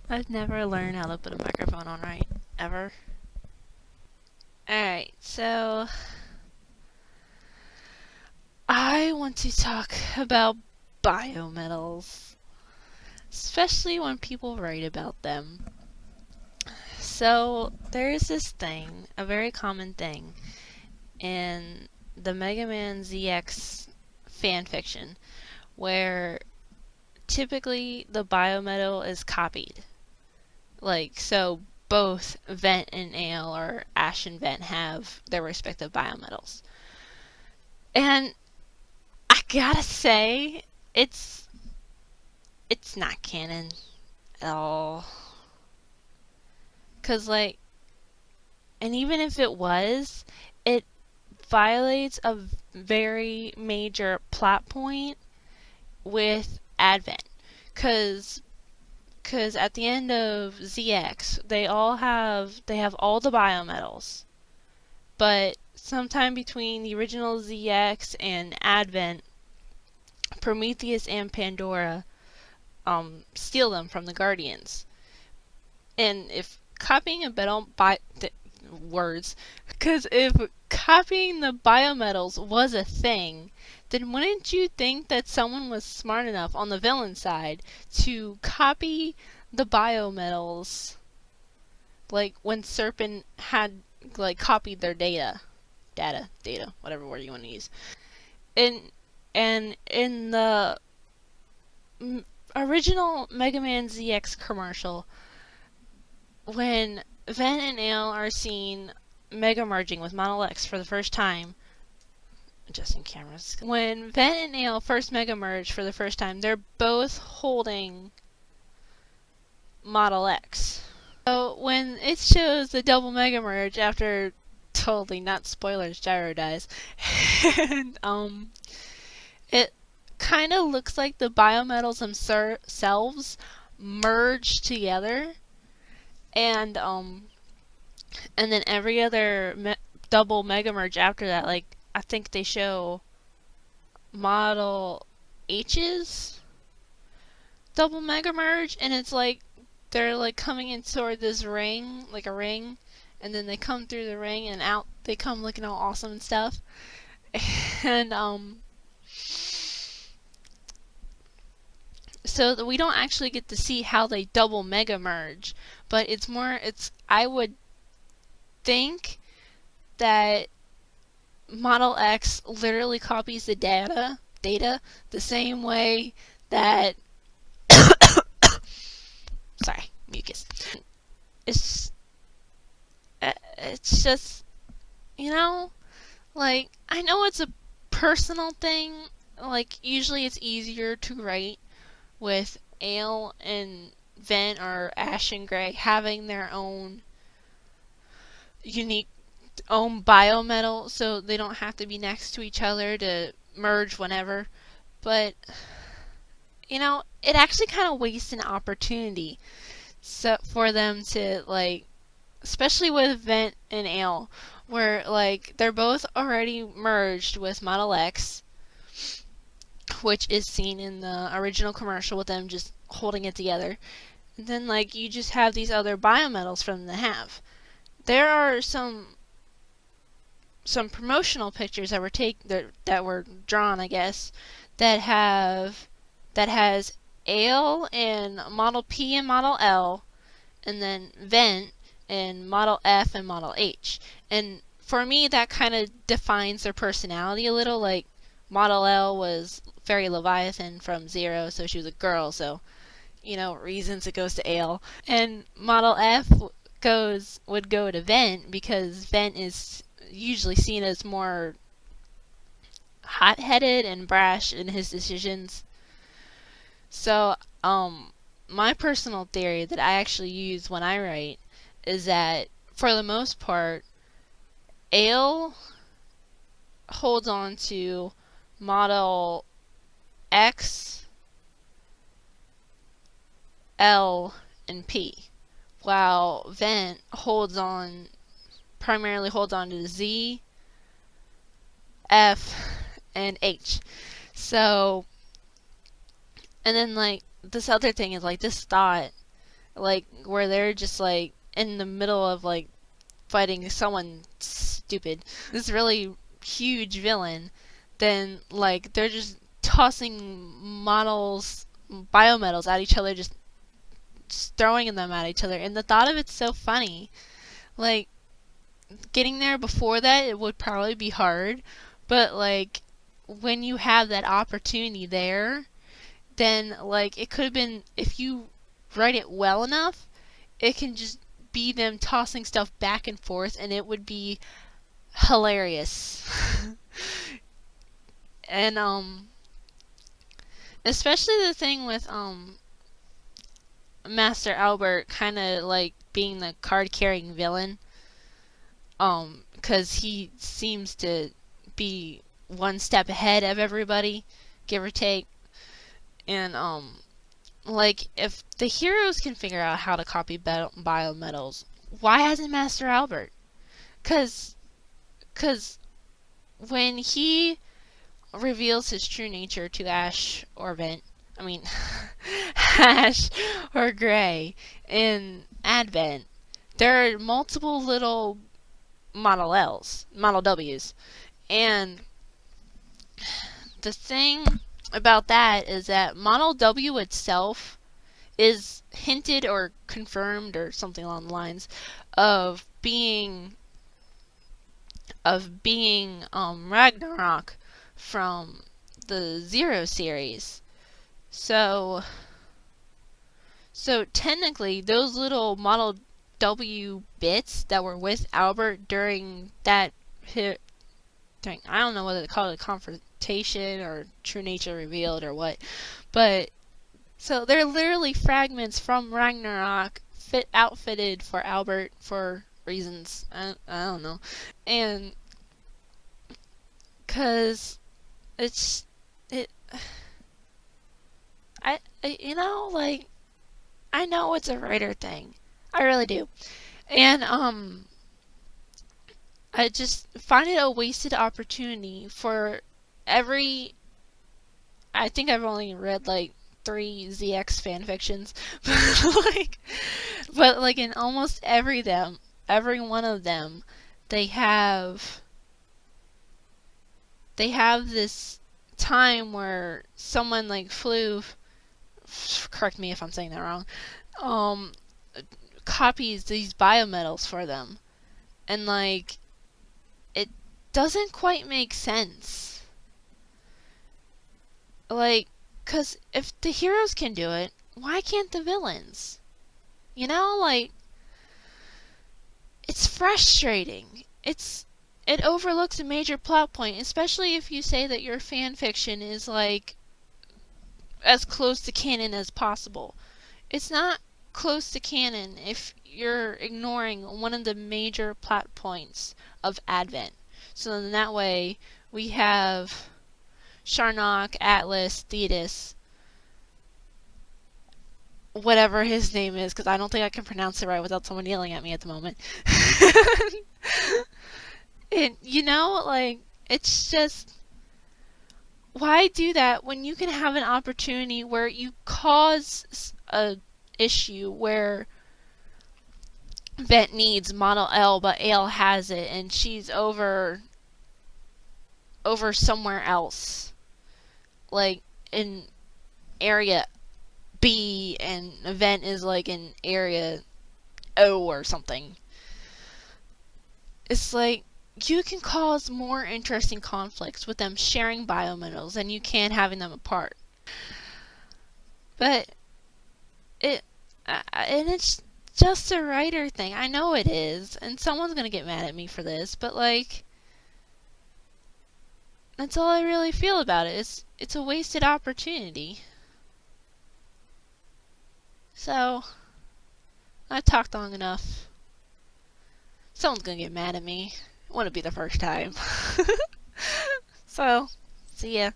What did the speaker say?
I've never learned how to put a microphone on right, ever. Alright, so I want to talk about biometals, especially when people write about them. So there's this thing, a very common thing, in the Mega Man ZX fanfiction, where typically the biometal is copied. Like, so both Vent and Ale, or Ash and Vent, have their respective biometals. And I gotta say, it's not canon at all. Cause like, and even if it was, it violates a very major plot point with Advent. Cause at the end of ZX, they have all the biometals, but sometime between the original ZX and Advent, Prometheus and Pandora steal them from the Guardians. And if copying a metal words, because if copying the biometals was a thing, then wouldn't you think that someone was smart enough on the villain side to copy the biometals, like when Serpent had like copied their data, whatever word you want to use, and in the original Mega Man ZX commercial, when Ven and Ale are seen mega merging with Model X for the first time, adjusting cameras. When Ven and Ale first mega merge for the first time, they're both holding Model X. So when it shows the double mega merge after, totally not spoilers, Gyro dies, and it kind of looks like the biometals themselves merge together, and then every other double mega merge after that, like I think they show Model H's double mega merge, and it's like they're like coming in toward this ring, like a ring, and then they come through the ring and out they come looking all awesome and stuff. And so we don't actually get to see how they double mega merge, but I would think that Model X literally copies the data the same way that sorry, mucus. It's just, like, I know it's a personal thing. Like, usually it's easier to write with Ale and Vent or Ash and Gray having their own unique biometal, so they don't have to be next to each other to merge whenever. But it actually kind of wastes an opportunity for them to, like, especially with Vent and Ale, where like they're both already merged with Model X, which is seen in the original commercial with them just holding it together. And then like you just have these other biometals for them to have. There are some promotional pictures that were drawn, I guess, that has Ale and Model P and Model L, and then Vent and Model F and Model H. And for me, that kind of defines their personality a little. Like, Model L was Fairy Leviathan from Zero, so she was a girl, so, reasons it goes to Ale. And Model F would go to Vent, because Vent is usually seen as more hot-headed and brash in his decisions. So, my personal theory that I actually use when I write is that, for the most part, Ale holds on to Model X, L, and P, while Vent primarily holds on to Z, F, and H. So, and then like this other thing is like this thought, like where they're just like in the middle of like fighting someone stupid, this really huge villain, then like they're just tossing models, biometals at each other, just throwing them at each other, and the thought of it's so funny. Like getting there before that, it would probably be hard, but like when you have that opportunity there, then like it could have been, if you write it well enough, it can just be them tossing stuff back and forth, and it would be hilarious. And especially the thing with Master Albert kind of like being the card carrying villain, because he seems to be one step ahead of everybody, give or take. And like if the heroes can figure out how to copy biometals, why hasn't Master Albert? Cause when he reveals his true nature to Ash or Vent, I mean Ash or Gray in Advent, there are multiple little Model L's, Model W's, and the thing about that is that Model W itself is hinted or confirmed or something along the lines of being Ragnarok from the Zero series. So technically those little Model W bits that were with Albert during that I don't know whether to call it a confrontation or true nature revealed or what, but so they're literally fragments from Ragnarok outfitted for Albert for reasons I don't know, and cause I you know, like I know it's a writer thing, I really do, and I just find it a wasted opportunity for every. I think I've only read like 3 ZX fanfictions, but like in almost every one of them, they have this time where someone like flew. Correct me if I'm saying that wrong. Um, copies these biometals for them, and like it doesn't quite make sense. Like, cause if the heroes can do it, why can't the villains? You know, like it's frustrating. It overlooks a major plot point, especially if you say that your fan fiction is like as close to canon as possible. It's not close to canon if you're ignoring one of the major plot points of Advent. So in that way, we have Charnock, Atlas, Thetis, whatever his name is, because I don't think I can pronounce it right without someone yelling at me at the moment. And, you know, like, it's just, why do that when you can have an opportunity where you cause a issue where Vent needs Model L, but Ale has it, and she's over somewhere else, like in area B, and Vent is like in area O or something. It's like you can cause more interesting conflicts with them sharing biometals than you can having them apart. But and it's just a writer thing. I know it is, and someone's gonna get mad at me for this, but like that's all I really feel about it. It's a wasted opportunity. So I've talked long enough. Someone's gonna get mad at me. It wouldn't be the first time. So, see ya.